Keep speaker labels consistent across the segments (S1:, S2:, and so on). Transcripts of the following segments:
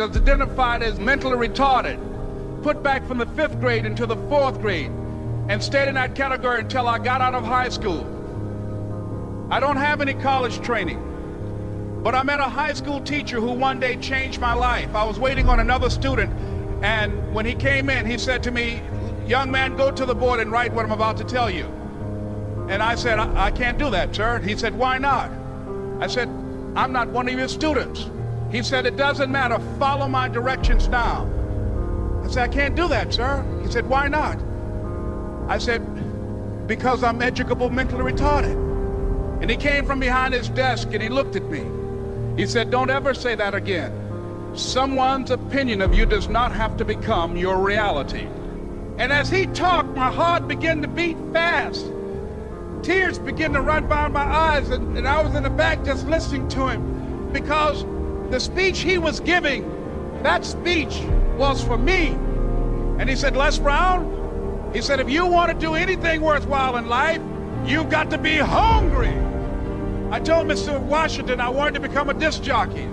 S1: was identified as mentally retarded, put back from the 5th grade into the 4th grade, and stayed in that category until I got out of high school. I don't have any college training, but I met a high school teacher who one day changed my life. I was waiting on another student, and when he came in, he said to me, "Young man, go to the board and write what I'm about to tell you." And I said, I can't do that, sir. He said, "Why not?" I said, "I'm not one of your students." He said, "It doesn't matter. Follow my directions now." I said, "I can't do that, sir." He said, "Why not?" I said, "Because I'm educable mentally retarded." And he came from behind his desk and he looked at me. He said, "Don't ever say that again. Someone's opinion of you does not have to become your reality." And as he talked, my heart began to beat fast. Tears began to run down my eyes, and I was in the back just listening to him, because the speech he was giving, that speech was for me. And he said, "Les Brown," he said, "if you want to do anything worthwhile in life, you've got to be hungry." I told Mr. Washington I wanted to become a disc jockey.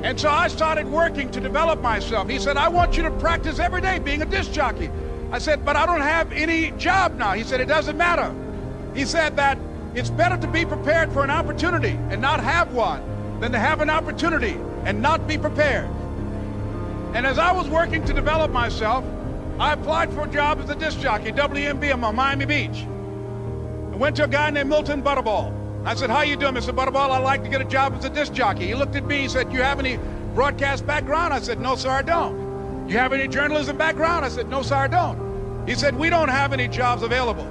S1: And so I started working to develop myself. He said, "I want you to practice every day being a disc jockey." I said, "But I don't have any job now." He said, "It doesn't matter." He said that it's better to be prepared for an opportunity and not have one than to have an opportunity and not be prepared. And as I was working to develop myself, I applied for a job as a disc jockey, WMBM on Miami Beach. I went to a guy named Milton Butterball. I said, "How you doing, Mr. Butterball? I'd like to get a job as a disc jockey." He looked at me, he said, "You have any broadcast background?" I said, "No, sir, I don't." "You have any journalism background?" I said, "No, sir, I don't." He said, "We don't have any jobs available."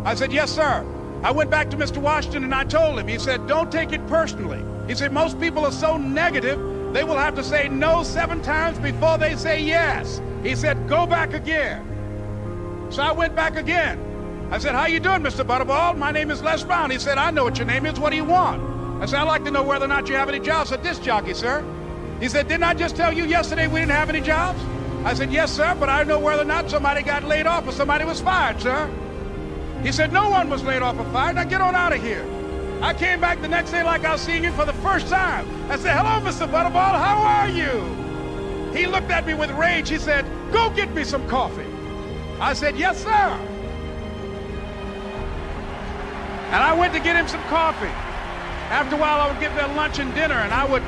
S1: I said, "Yes, sir." I went back to Mr. Washington and I told him. He said, "Don't take it personally." He said, "Most people are so negative, they will have to say no 7 times before they say yes." He said, "Go back again." So I went back again. I said, "How you doing, Mr. Butterball? My name is Les Brown." He said, "I know what your name is. What do you want?" I said, "I'd like to know whether or not you have any jobs as a disc jockey, sir." He said, "Didn't I just tell you yesterday we didn't have any jobs?" I said, "Yes, sir, but I know whether or not somebody got laid off or somebody was fired, sir." He said, "No one was laid off or fired. Now get on out of here." I came back the next day like I was seeing him for the first time. I said, "Hello, Mr. Butterball, how are you?" He looked at me with rage. He said, "Go get me some coffee." I said, "Yes, sir." And I went to get him some coffee. After a while, I would get their lunch and dinner, and I would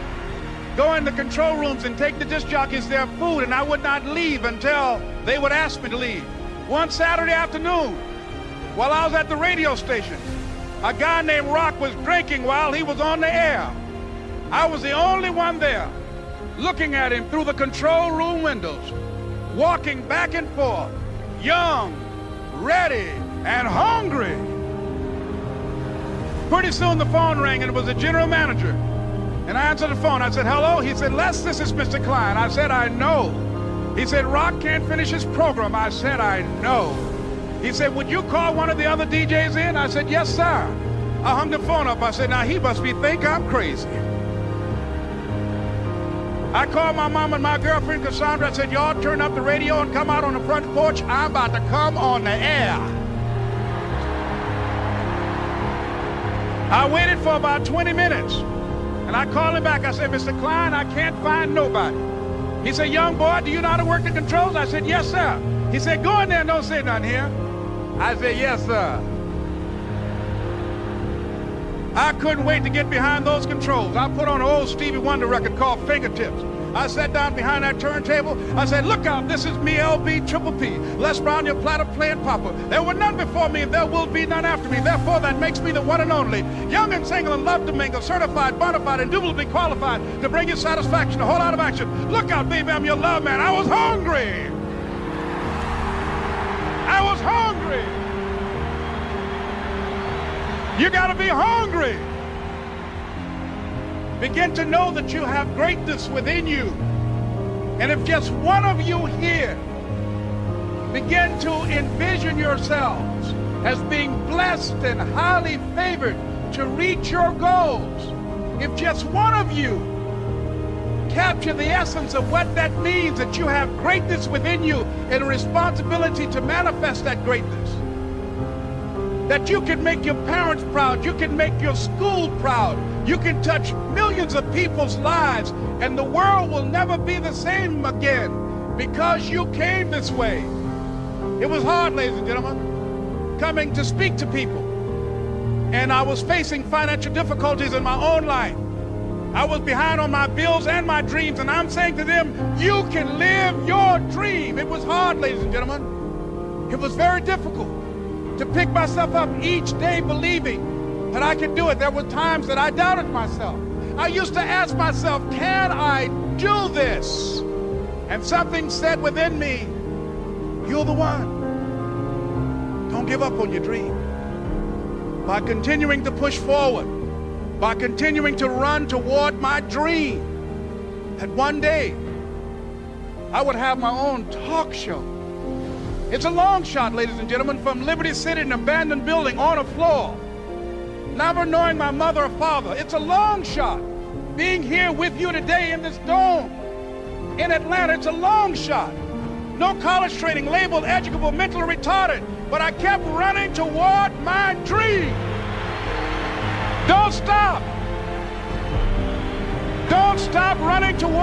S1: go in the control rooms and take the disc jockeys their food, and I would not leave until they would ask me to leave. One Saturday afternoon, while I was at the radio station, a guy named Rock was drinking while he was on the air. I was the only one there, looking at him through the control room windows, walking back and forth, young, ready, and hungry. Pretty soon the phone rang, and it was the general manager. And I answered the phone. I said, "Hello?" He said, "Les, this is Mr. Klein." I said, "I know." He said, "Rock can't finish his program." I said, "I know." He said, "Would you call one of the other DJs in?" I said, "Yes, sir." I hung the phone up. I said, "Now he must think I'm crazy." I called my mom and my girlfriend Cassandra. I said, "Y'all turn up the radio and come out on the front porch. I'm about to come on the air." I waited for about 20 minutes, and I called him back. I said, "Mr. Klein, I can't find nobody." He said, "Young boy, do you know how to work the controls?" I said, "Yes, sir." He said, "Go in there and don't say nothing here." I said, "Yes, sir." I couldn't wait to get behind those controls. I put on an old Stevie Wonder record called Fingertips. I sat down behind that turntable. I said, "Look out, this is me, LB Triple P, Les Brown, your platter playing papa. There were none before me, and there will be none after me. Therefore, that makes me the one and only. Young and single and love to mingle, certified, bona fide, indubitably qualified to bring you satisfaction, a whole lot of action. Look out, baby, I'm your love man." I was hungry. I was hungry. You got to be hungry. Begin to know that you have greatness within you. And if just one of you here begin to envision yourselves as being blessed and highly favored to reach your goals, if just one of you capture the essence of what that means, that you have greatness within you and a responsibility to manifest that greatness, that you can make your parents proud, you can make your school proud, you can touch millions millions of people's lives, and the world will never be the same again because you came this way. It was hard, ladies and gentlemen, coming to speak to people. And I was facing financial difficulties in my own life. I was behind on my bills and my dreams, and I'm saying to them, you can live your dream. It was hard, ladies and gentlemen. It was very difficult to pick myself up each day believing that I could do it. There were times that I doubted myself. I used to ask myself, can I do this? And something said within me, you're the one. Don't give up on your dream. By continuing to push forward, by continuing to run toward my dream, that one day I would have my own talk show. It's a long shot, ladies and gentlemen, from Liberty City, an abandoned building on a floor, never knowing my mother or father. It's a long shot. Being here with you today in this dome in Atlanta, it's a long shot. No college training, labeled educable, mentally retarded, but I kept running toward my dream. Don't stop. Don't stop running toward